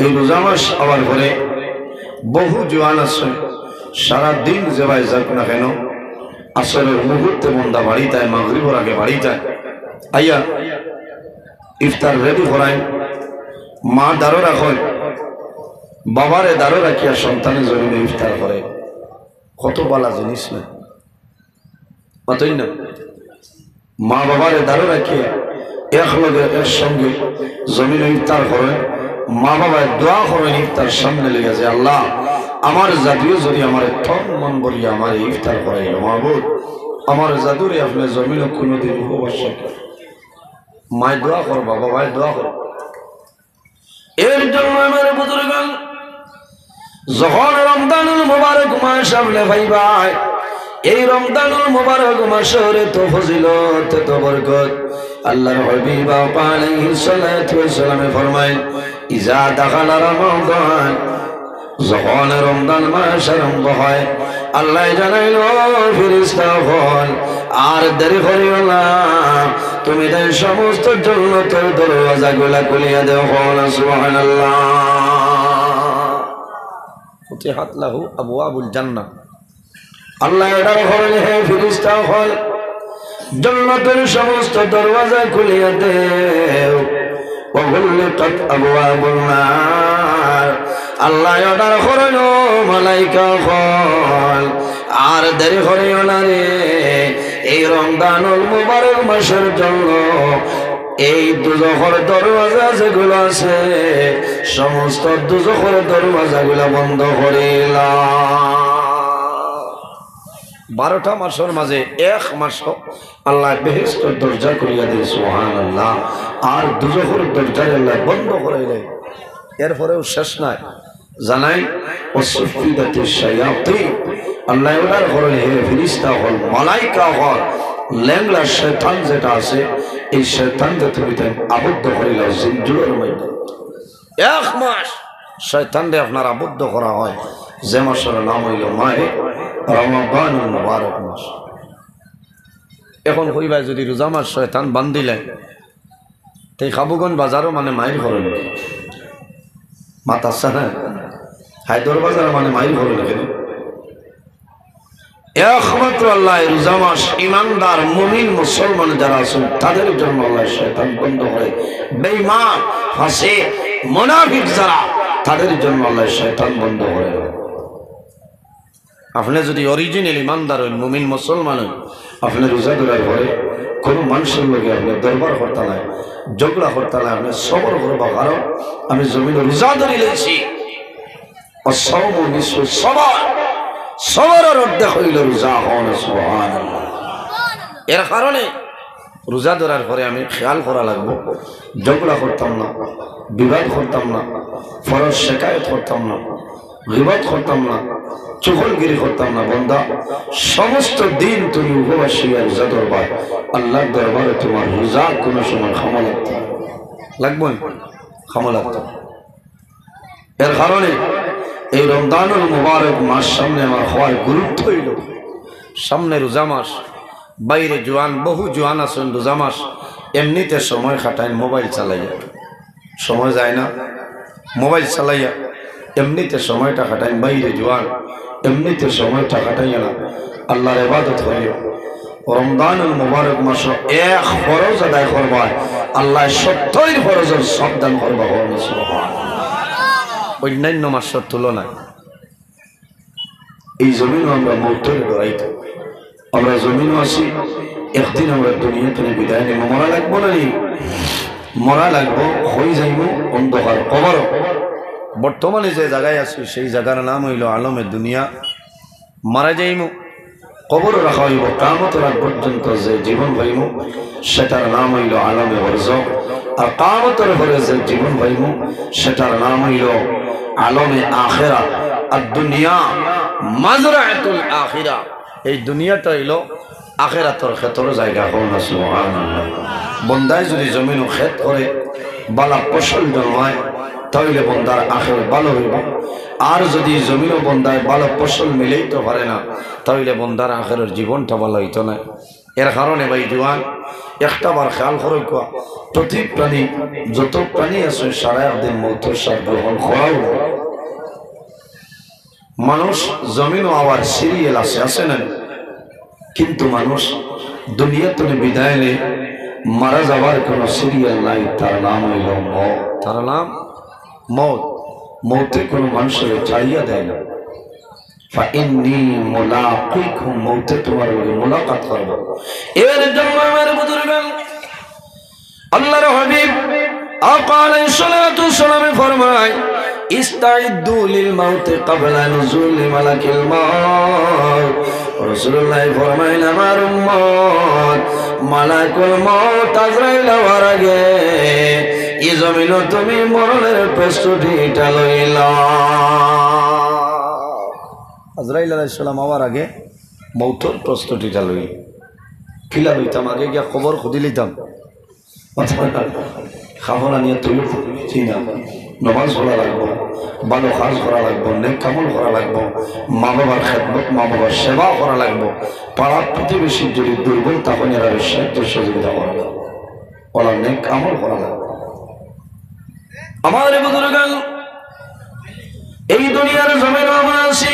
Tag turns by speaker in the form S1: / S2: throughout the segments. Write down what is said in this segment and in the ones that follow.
S1: এই রোজা মাস আবার পরে বহু জোয়ান আছে সারা দিন যেভাবে যাক না কেন আসরের মুহূর্তে বন্দা বাড়ি যায়, মাগরিবের আগে বাড়ি যায়, আইয়া ইফতার রেডি করায়, মা দাঁড়ো রাখেন, বাবারে দাঁড়ো রাখিয়া সন্তানের জমিনে ইফতার করে। কত বালা জিনিস না, অতই না মা বাবারে দাঁড়ো রাখিয়া একলগে একসঙ্গে জমিনে ইফতার করেন, মা বাবায় দোয়া করেন ইফতার সামনে লেগে যায়, আল্লাহ আমার জাদুয়ে যদি আমার তন মন বলিয়া আমার ইফতার করাই, মাহবুব আমার জাদুরে আপনার জমিনে কোনোদিন উপবাস করে। মায় দোয়া করবা, বাবায় দোয়া করো। এর জন্য আমার বুজুর্গান যখন রমজানুল মুবারক মাস আপনি ভাইবাই, এই রমজানুল মুবারক মাসের তো ফজিলত তো বরকত আল্লাহর হাবিব আলাইহিস সালাতু ওয়াস সালাম ফরমায়, ইজা দাখালা রমাদান, যখন রমজান মাস আরম্ভ হয় আল্লাহ জানাইল ফেরেশতা হল আর দেরি করিও না, তুমি তাই সমস্ত জান্নাতের দরওয়াজাগুলো খুলিয়া দাও। সুবহানাল্লাহ। ফুতিহাত লাহু আবওয়াবুল জান্নাহ। আল্লাহ এটার হলেন হে ফেরেশতা হল জান্নাতের সমস্ত দরওয়াজা খুলিয়া দাও। ওয়াগুল্লিকাত আবওয়াবুন নার। আল্লাহ অর্ডার করেন মালাইকা হল আর দেরি করিও না রে, এই রমজানুল মুবারক মাসের জন্য এই দুজখের দরওয়াজা যেগুলো আছে সমস্ত দুজখের দরওয়াজাগুলো বন্ধ করিলাম। 12টা মাসের মাঝে এক মাস আল্লাহ বেহেশতের দরজা করিয়া দিয়ে সুবহানাল্লাহ, আর দুজখের দরজা আল্লাহ বন্ধ করে দেয়। এরপরেও শেষ নাই, জানাই ওয়াসফিদাতিশ শায়াতিন। আল্লাহ ওনার ঘরে হে ফেরেশতা হল মালাইকা হল ল্যাংলা শয়তান যেটা আছে এই শয়তানকে তুমি আবদ্ধ করিলাম জিনজুলের মধ্যে। এক মাস শয়তানকে আপনার আবদ্ধ করা হয়, যে মাসের নাম হইল মাহে রমাদানুল মুবারক মাস। এখন কইবা যদি রোজা মাস শয়তান বান্ধিলে তাই খাবুগন বাজারও মানে মাইর করেন মাতাসা না, হায়দর বাজার মানে মাইর করেন কেন? একমাত্র আল্লাহ রোজা মাস ইমানদার মুমিন মুসলমান যারা আছেন তাদের জন্য আল্লাহ শয়তান বন্ধ করে, বেঈমান ফাসিক মুনাফিক যারা তাদের জন্য আল্লাহ শয়তান বন্ধ করে। আপনি যদি অরিজিনাল ইমানদার হন, মুমিন মুসলমান হন, আপনি রোজা ধরার পরে কোনো মানুষের লোকে আপনি দরবার করতে নাই, ঝগড়া করতে নাই, আপনি সবর করবা, কারণ আমি জমিনে রোজা ধরে লেছি। অসম নিঃস্ব সবার সবার অর্ধেক হইল রোজা হন। সুবহানাল্লাহ। এর কারণে রোজা ধরার পরে আমি খেয়াল করা লাগবো, ঝগড়া করতাম না, বিবাদ করতাম না, ফরজ শেকায়ত করতাম না, গীবত করতাম না, চুগলগিরি করতাম না। বন্দা সমস্ত দিন তুমি উপবাসী রোজা ধরবা, আল্লাহর দরবারে তোমার রোজা কোনো সময় ক্ষমা লাগবে, ক্ষমা লাগতো। এর কারণে এই রমজানুল মুবারক মাস সামনে আমার হওয়ার গুরুত্ব হইল, সামনে রোজা মাস, বাইরে জোয়ান বহু জোয়ান আছেন রোজা মাস এমনিতে সময় কাটায় মোবাইল চালাইয়া, সময় যায় না মোবাইল চালাইয়া এমনিতে সময়টা কাটায়, বাইরে জোয়ান এমনিতে সময়টা কাটাইয়া না আল্লাহর ইবাদত করিও। রমজানুল মুবারক মাস এক ফরজ আদায় করবা, আল্লাহ 70 ফরজের সাবধান করবা। অন্যান্য মাসের তুলনায় এই জমিনও আমরা মৌতের গড়াইত, আমরা জমিনও আছি, একদিন আমরা দুনিয়া থেকে বিদায় নেব, মরা লাগবো না, মরা লাগবো, হয়ে যাইব অন্ধকার কবর। বর্তমানে যে জায়গায় আছি সেই জায়গার নাম হইল আলমে দুনিয়া। মারা যাইব, কবর রাখা হইব, কিয়ামতের আগ পর্যন্ত যে জীবন পাইব সেটার নাম হইল আলমে বরজখ, আর কিয়ামতের পরে যে জীবন পাইব সেটার নাম হইল আলমে আখিরাত। আর দুনিয়া মাজরাতুল আখিরা, এই দুনিয়াটা হইল আখিরাতের ক্ষেত্র জায়গা। হল না সুবহানাল্লাহ। বন্দায় যদি জমিন ক্ষেত করে বালা ফসল জন্মায় তাহলে বন্দার আখিরাত ভালো হইব, আর যদি জমিন বন্দায় ভালো ফসল মিলেই তো পারে না তাহলে বন্দার আখিরাতের জীবনটা ভালো হইতো না। এর কারণে ভাই জওয়ান একটা বার খেয়াল করে কোয়া প্রতি প্রাণী যত প্রাণী আছে সারা একদিন মৌতের স্বাদ গ্রহণ করাও মানুষ জমিনও আবার সিরিয়াল আছে না কিন্তু মানুষ দুনিয়া থেকে বিদায় নেই মারা যাবার কোনো সিরিয়াল নাই তার নাম হইল মৌত তার নাম মৌত মৌতে কোনো মানুষের ছাড়িয়া দেয় না ফাইন্নী মুলাকিকুম মৌতে তোমার লগে মুলাকাত করব এর জন্য আমার বুজুর্গান আল্লাহর হাবিব আকা আলাইহিস সালাতু ওয়াসসালাম ফরমায় ইস্তাইদ্দু লিল মাউতি ক্বাবলা নুজুলি মালাকিল মাউত রাসূলুল্লাহ ফরমায় আমার উম্মত মালাকুল মাউত আজরাইল হওয়ার আগে এই জমিনে তুমি মরণের প্রস্তুতিটা লইলা আজরাইল আলাইহিস সালাম হওয়ার আগে মৌতের প্রস্তুতিটা লই কিলা লইতাম আগে গিয়া খবর খুঁজি লইতাম খাবনা নিয়ে তুই চিনা নমাজ পড়া লাগবো ভালো কাজ করা লাগবো নেক কামল করা লাগবো মা বাবার খেদমত মা বাবার সেবা করা লাগবো পাড়ার প্রতিবেশীর যদি দুর্বল তখন এরা সাহায্য সহযোগিতা করা লাগবে ওরা নেক কামল করা লাগবে আমার বুজুর্গান এই দুনিয়ার জমিন আমরা আছি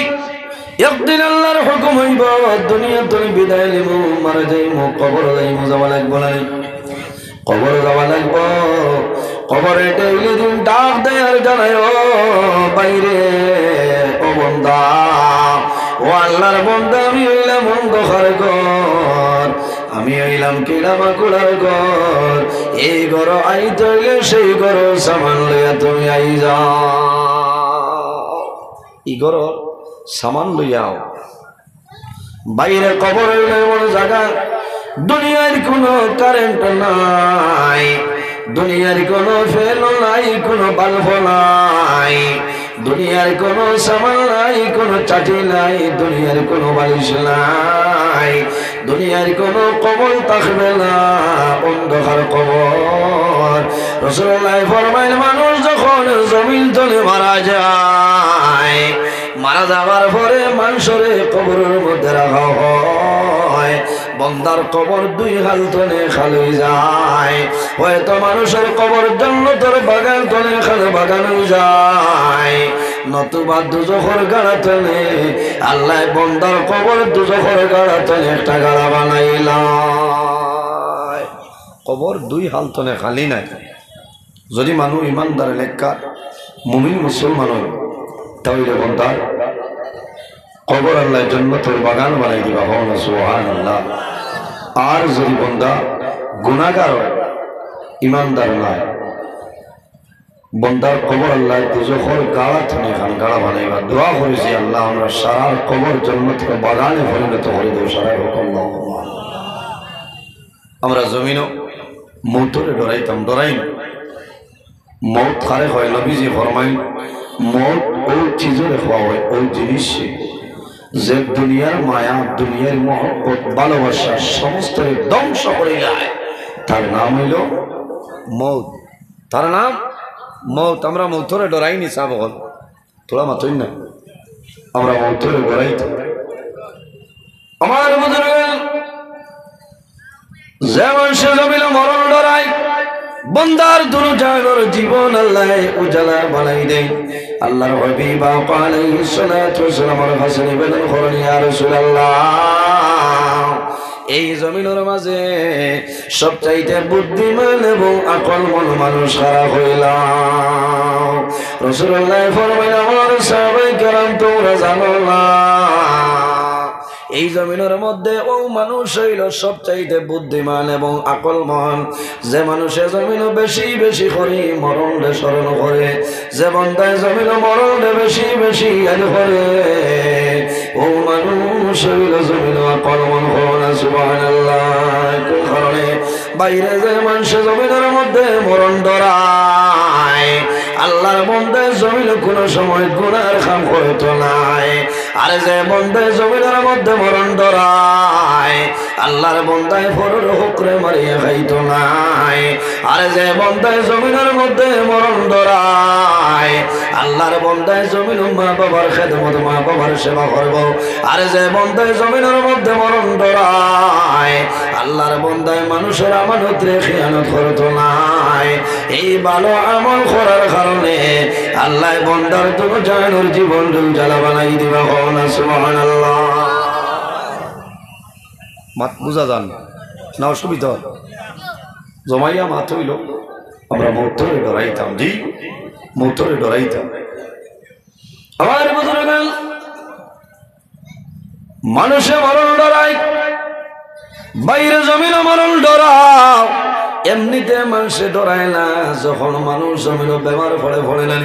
S1: একদিন আল্লাহর হুকুম হইব দুনিয়া তুমি বিদায় নিব মারা যাইব কবর যাইব যাওয়া লাগবো না কবর যাওয়া লাগবো কবরে ডেইলি দিন ডাক দেয় আর জানায় ও বাইরে ও বন্দা ও আল্লাহর বন্দা আমি হইলাম অন্ধকার ঘর আমি হইলাম কিলামাকুড়ার ঘর এই ঘর আইতে হইলে সেই ঘর সামান লইয়া তুমি আই যাও এই ঘর সামান লইয়াও বাইরে কবর হইলে এমন জায়গা দুনিয়ার কোনো কারেন্ট নাই দুনিয়ার কোনো ফ্যান নাই কোনো বাল্ব নাই দুনিয়ার কোনো সামান নাই কোনো চাটি নাই দুনিয়ার কোনো বালিশ নাই দুনিয়ার কোনো কবর থাকবে না অন্ধকার কবর রাসূলুল্লাহ ফরমায় মানুষ যখন জমিন তলে মারা যায় মারা যাওয়ার পরে মানুষের কবরের মধ্যে রাখা হয় বন্দার কবর দুই হাল তলে খালি যায় হয়তো মানুষের কবর জান্নাতের বাগান তলে খালি বাগান যায় নতুবা দুজখের গাড়া তলে আল্লাহ বন্দার কবর দুজখের গাড়া তলে একটা গাড়া বানাইলাম কবর দুই হাল তলে খালি নাই যদি মানুষ ইমানদার লেখা মুমিন মুসলমান হয় তাহলে বন্দার কবর আল্লাহ জান্নাতের বাগান বানাই দিবা হন সুবহানাল্লাহ আর যদি বন্দা গুনাহগার ইমানদার নয় বন্দার কবর আল্লাহ দুজখের গাড়া থেকে খান গাড়া বানাইবা দোয়া করেছি আল্লাহ আমরা সারার কবর জান্নাতের বাগানে পরিণত করে দেব সারা হুকুম আমরা জমিনও মৌতরে ডরাই না মৌত খারে হয় নবীজি ফরমাই মৌত ওই চিজরে হওয়া হয় ওই জিনিস যে দুনিয়ার মায়া দুনিয়ার মহব্বত ভালোবাসা সমস্ত ধ্বংস করে যায় তার নাম হইল মৌত তার নাম মৌত আমরা মৌতরে ডরাইনি সাব হল তোরা মাতই না আমরা মৌতরে ডরাই তো আমার বুজুর্গ যে মানুষ জমিল মরণ ডরাই বন্দার দুরজানোর জীবন আল্লাহ উজালা বানাই দেয় আল্লাহর হাবিব আলাইহিস সালাতু ওয়াসসালামের কাছে নিবেদন করেন ইয়া রাসূলুল্লাহ এই জমিনের মাঝে সবচাইতে বুদ্ধিমান এবং আকলমন মানুষ কারা হইলাম রাসূলুল্লাহ ফরমাইলেন আমার সাহাবায়ে কেরাম তোমরা জানো না এই জমিনের মধ্যে ও মানুষ হইল সবচাইতে বুদ্ধিমান এবং আকলমন যে মানুষে জমিন বেশি বেশি করে মরণ স্মরণ করে যে বন্দায় জমিন মরণ বেশি বেশি করে ও মানুষ হইল জমিন আকলমন হন সুবহানাল্লাহ কোন কারণে বাইরে যে মানুষ জমিনের মধ্যে মরণ ডরায় আল্লাহর বন্দায় জমিন কোনো সময় গুনার কাম করতো নাই আর যে বন্দায় জমিনের মধ্যে মরণ ডরায় আল্লাহর বন্দায় ফরর হুকরে মারিয়া খাইতো নাই আর যে বন্দায় জমিনের মধ্যে মরণ ডরায় আল্লাহর বন্দায় জমিন মা বাবার খেদমত মা বাবার সেবা করব আর যে বন্দায় জমিনের মধ্যে মরণ ডরায় আল্লাহর বন্দায় মানুষের আমানত রে খিয়ানত করতো নাই এই ভালো আমল করার কারণে আল্লাহ বন্দার তুমি জানোর জীবন জ্বালা বানাই দিবা না সুবহানাল্লাহ মাত বুঝা যান না অসুবিধা জমাইয়া মাত হইল আমরা মৌতরে ডরাইতাম জি মৌতরে ডরাইতাম আমার বুজুর্গান মানুষে মরণ ডরাই বাইরে জমিন মরণ ডরাও এমনিতে মানুষে ডরায় না যখন মানুষ জমিন বেমার পড়ে পড়ে না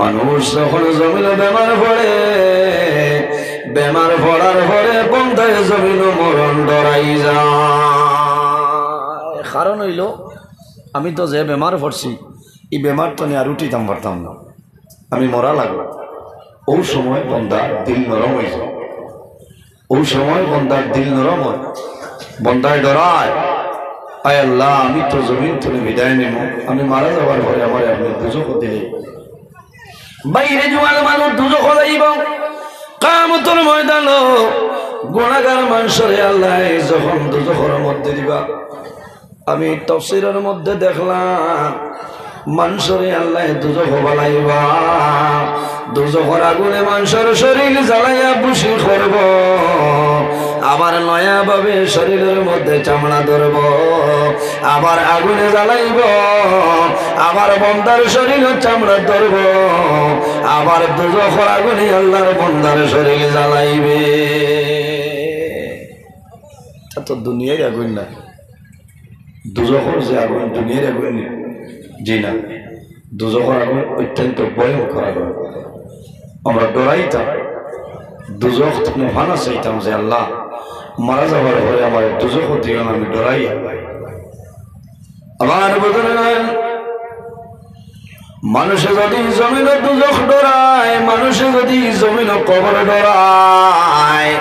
S1: মানুষ যখন জমিন বেমার পড়ে বেমার পড়ার পরে বন্ধায় জমিন মরণ ডরাই যায় কারণ হইল আমি তো যে বেমার পড়ছি এই বেমার তো নিয়ে আর উঠিতাম পারতাম না আমি মরা লাগলো ওই সময় বন্ধার দিল নরম হয়ে যায় ওই সময় বন্ধার দিল নরম হয় বন্ধায় ডরায় আয় আল্লাহ আমি তো জমিন থেকে বিদায় নেব আমি মারা যাওয়ার পরে আমার আপনি দুজক দিলে বাইরে জোয়ান মানুষ দুজক যাইব কিয়ামতের ময়দানে গুনাহগার মানুষরে আল্লাহ যখন দুজকের মধ্যে দিবা আমি তাফসীরের মধ্যে দেখলাম মানুষরে আল্লাহ দুজক বানাইবা দুজকের আগুনে মানুষের শরীর জ্বালাইয়া বুশি করব আবার নয়া ভাবে শরীরের মধ্যে চামড়া ধরব আবার আগুনে জ্বালাইব আবার বন্দার শরীর চামড়া ধরব আবার দুজকের আগুনে আল্লাহর বন্দার শরীর জ্বালাইবে তা তো দুনিয়ার আগুন না দুজকের যে আগুন দুনিয়ার আগুন জি না দুজকের আগুন অত্যন্ত ভয়ঙ্কর আগুন আমরা ডরাইতাম দুজক তুমি ভানা চাইতাম যে আল্লাহ মারা যাওয়ার পরে আমার দুজক দিও আমি ডরাই আবার বদলেন মানুষে যদি জমিন দুজক ডরায় মানুষে যদি জমিন কবর ডরায়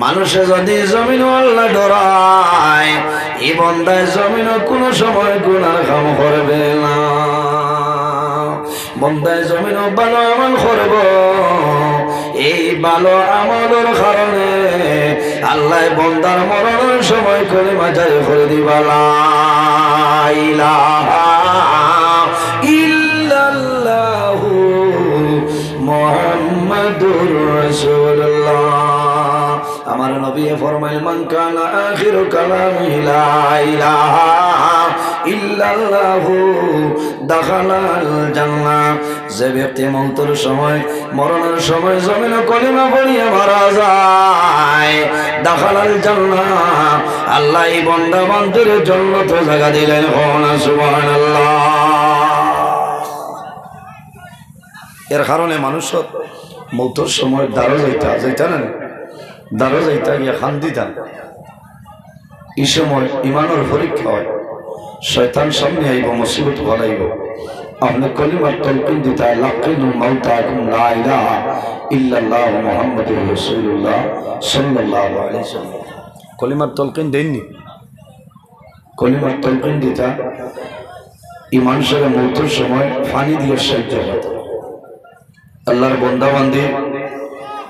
S1: মানুষে যদি জমিন আল্লাহ ডরায় এই বন্দায় জমিন কোন সময় গুনাহ কাম করবে না বন্দায় জমিন ভালো আমল করব এই ভালো আমলের কারণে আল্লাহ বন্দার মরণের সময় কলিমা জারি করে দিবা লা ইলাহা ইল্লাল্লাহু মুহাম্মাদুর রাসূলুল্লাহ আমার নবী ফরমায় মান কানা আখিরু কালামি লা ইলাহা ইল্লাল্লাহু দাখালাল জান্নাহ যে ব্যক্তি মৌতের সময় মরণের সময় জমিনে কলিমা পড়িয়া মারা যায় দাখালাল জান্নাহ আল্লাহ এই বান্দা বান্দির জান্নাতে জায়গা দিলেন সুবহানাল্লাহ এর কারণে মানুষ মৌতের সময় দাঁড়ো যাইতা না দাঁড়ো যাইতা গিয়া খান দিতাম এই সময় ইমানের পরীক্ষা হয় শয়তান সামনে আইব মুসিবত ঘটাইব আপনি কলিমার তলকিন দিতা লাকিনুল মাউতাকুম লা ইলাহা ইল্লাল্লাহ মুহাম্মাদুর রাসূলুল্লাহ সাল্লাল্লাহু আলাইহি ওয়াসাল্লাম কলিমার তলকিন দেননি কলিমার তলকিন দিতা এই মানুষের মৌতের সময় পানি দিয়ে সাহায্য হতো আল্লাহর বান্দা বান্দি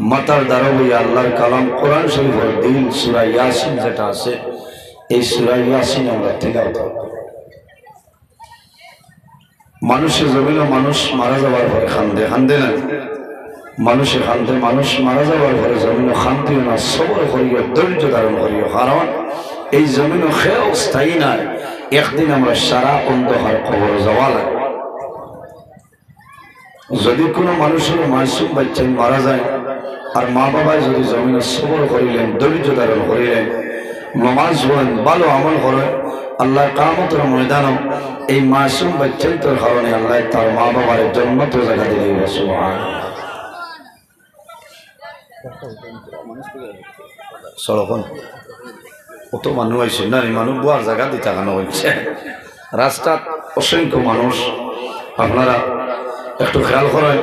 S1: মাতার দ্বারা হইয়া আল্লাহর কালাম কোরআন শরীফের দিল সূরা ইয়াসিন যেটা আছে এই সূরা ইয়াসিন আমরা তিলাওয়াত করব মানুষের জমিনে মানুষ মারা যাওয়ার পরে খান্দে না মানুষের খান্দে মানুষ মারা যাওয়ার পরে জমিনে খান্দিও না সবর করিও ধৈর্য ধারণ করিও কারণ এই জমিনে খেয়েও স্থায়ী নয় একদিন আমরা সারা অন্ধকার কবর যাওয়া লাগে যদি কোনো মানুষের মাসুম বাচ্চা মারা যায় আর মা বাবায় যদি জমিনে সবর করিলেন ধৈর্য ধারণ করিলেন নামাজ পড়েন ভালো আমল করেন আল্লাহ কিয়ামতের ময়দানে এই মাসুম বাচ্চার কারণে আল্লাহ তার মা বাবার জান্নাত জায়গা দিবে সুবহানাল্লাহ সড়কন কত মানুষ আইছে না মানুষ বুয়ার জায়গা দিতে কেন হচ্ছে রাস্তাত অসংখ্য মানুষ আপনারা একটু খেয়াল করেন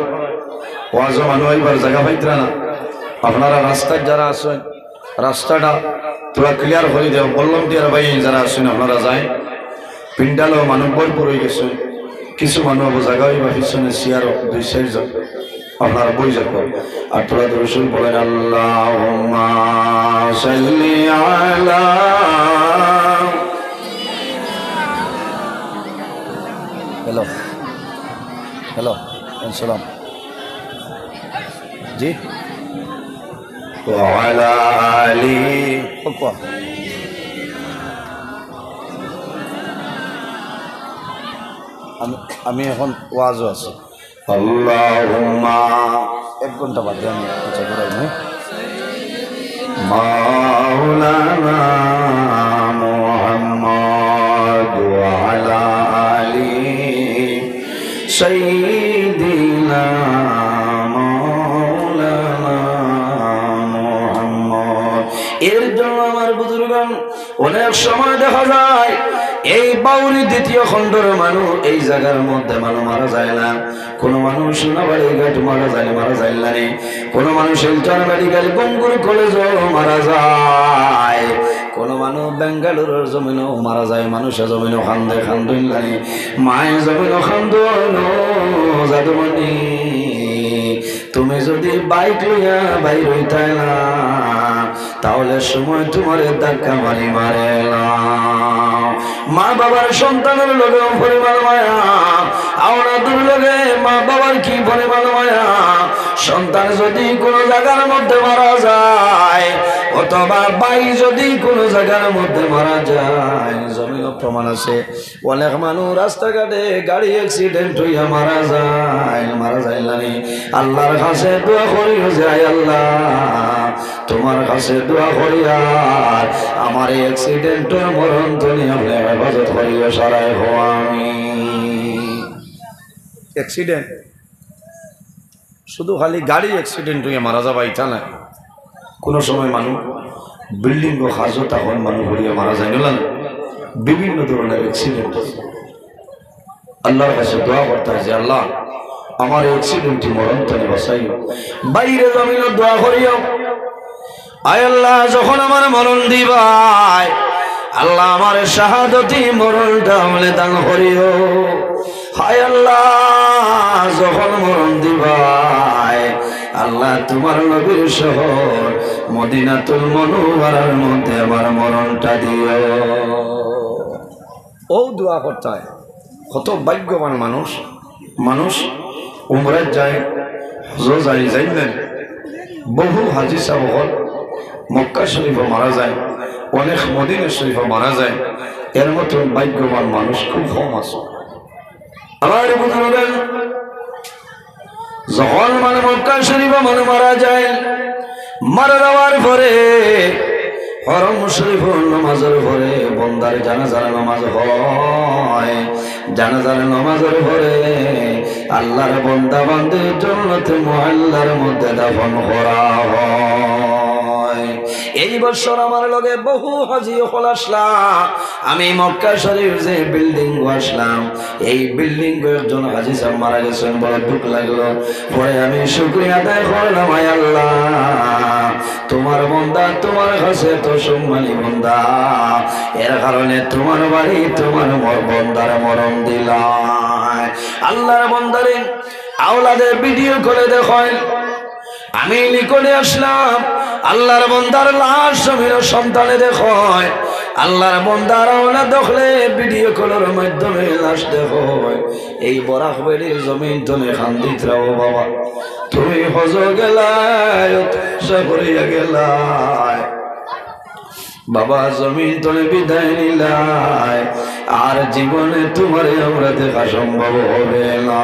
S1: ওয়াজ মানুষ আইবার জায়গা পাইতরা না আপনারা রাস্তায় যারা আছেন রাস্তাটা তোরা ক্লিয়ার করে দেও বললাম টিয়ার ভাই যারা আছেন আপনারা যায় পিন্ডালও মানুষ ভরপুর হয়ে গেছে কিছু মানুষ জায়গায় বা পিছনে চেয়ার 2-4 জন আপনারা বই যাবেন আর তোরা রসুল বলেন আল্লাহুম্মা সাল্লি আলা হ্যালো হ্যালো আসসালাম জি ওয়া আলা আলি আমি এখন ওয়াজও আছি আল্লাহুম্মা 1 ঘন্টা বাদে আমি আচ্ছা করাই না মাওলানা মুহাম্মদ ওয়া আলা আলি সাইয়্যিদিনা মাওলানা মুহাম্মদ। এর জন্য আমার বুজুর্গগণ অনেক সময় দেখা যায় এই বাউরি দ্বিতীয় খণ্ডের মানুষ এই জায়গার মধ্যে মানুষ মারা যায় না, কোনো মানুষ সোনাবাড়ি ঘাট মারা যায় না, কোনো মানুষ শিলচর মেডিকেল গঙ্গুর কলেজ মারা যায়, কোনো মানুষ বেঙ্গালুরুর জমিনও মারা যায়, মানুষের জমিনও খান্দে খান্দুইলানি মায়ের জমিনও খান্দন। জাদুমণি তুমি যদি বাইক লইয়া বাইর হইতাই না তাহলে সময় তোমার ধাক্কা মারি মারে না। মা বাবার সন্তানের লগে পরিমাণ মায়া, আওলাদের লগে মা বাবার কি পরিমাণ মায়া। সন্তান যদি কোনো জায়গার মধ্যে মারা যায় অথবা ভাই যদি কোনো জায়গার মধ্যে মারা যায়, জমিন প্রমাণ আছে অনেক মানুষ রাস্তাঘাটে গাড়ি অ্যাক্সিডেন্ট হইয়া মারা যায় নানি। আল্লাহর কাছে দোয়া করিও যায় আল্লাহ তোমার কাছে দোয়া করিয়া আমার অ্যাক্সিডেন্টের মরণ তুমি আপনি হেফাজত করিয়া সারাই হো। আমি অ্যাক্সিডেন্ট শুধু খালি গাড়ি অ্যাক্সিডেন্ট হইয়া মারা যাবা ইচ্ছা না, কোনো সময় মানুষ বিল্ডিং ও হাজত এখন মানুষ হইয়া মারা যায় না, বিভিন্ন ধরনের অ্যাক্সিডেন্ট। আল্লাহর কাছে দোয়া করতে হয় যে আল্লাহ আমার অ্যাক্সিডেন্টটি মরণ তুমি বাঁচাইও। বাইরে জমিনে দোয়া করিও আয় আল্লাহ যখন আমার মরণ দিবাই আল্লাহ আমার শাহাদতি মরণটা আমলে দান করিও। হায় আল্লাহ যখন মরণ দিবাই আল্লাহ তোমার নবীর শহর মদিনাতুল মুনাওয়ারার মধ্যে আমার মরণটা দিও। ও দোয়া করতে হয়। কত ভাগ্যবান মানুষ উমরায় যায়, হজ যায় না, বহু হাজি সাহেব মক্কা শরীফে মারা যায়, অনেক মদিনা শরীফে মারা যায়, এর মতো ভাগ্যবান মানুষ খুব কম আছে। আমার বুঝলেন যখন মানে মক্কা শরীফে মানে মারা যায়, মারা যাওয়ার পরে হরম শরীফ নামাজের পরে বন্দার জানাজার নামাজ হয়, জানাজার নামাজের পরে আল্লাহর বন্দা বান্দির জান্নাতুল মুআল্লার মধ্যে দাফন করা হয়। এই বছর আমার লগে বহু হাজি হল আসলাম, আমি মক্কা শরীফ যে বিল্ডিং আসলাম, এই বিল্ডিং একজন হাজি সাহেব মারা গেছেন, বড় দুঃখ লাগলো। পরে আমি শুকরিয়া আদায় করলাম, আয় আল্লাহ তোমার বন্দা তোমার কাছে তো সম্মানী বন্দা, এর কারণে তোমার বাড়ি তোমার বন্দার মরণ দিলাম। আল্লাহর বন্দারে আওলাদের ভিডিও করে দেখায়, আমি নিকটে আসলাম আল্লাহর বন্দার লাশ জমির সন্তানে দেখায়, আল্লাহর বন্দার আওলাদ দেখলে ভিডিও কলের মাধ্যমে লাশ দেখায়। এই বরাক বেলির জমিন তুমি খান্দিত রাও বাবা, তুমি হজ গেলাই করিয়া গেলাই বাবা, জমিন তলে বিদায় নিলাই, আর জীবনে তোমার আমরা দেখা সম্ভব হবে না।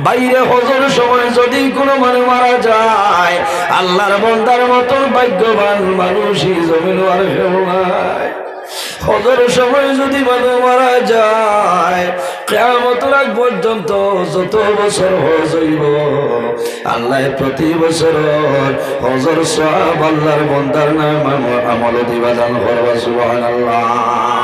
S1: বাইরে হজর সময় যদি কোনো মানুষ মারা যায়, আল্লাহর বন্দার মতন ভাগ্যবান মানুষই জমিন আর কেউ নাই। হজর সময় যদি মানুষ মারা যায়, কিয়ামতের আগ পর্যন্ত যত বছর হজ হইব আল্লাহ প্রতি বছর হজর সওয়াব আল্লাহর বন্দার নাম আমল দিবা দান করবা। সুবহানাল্লাহ।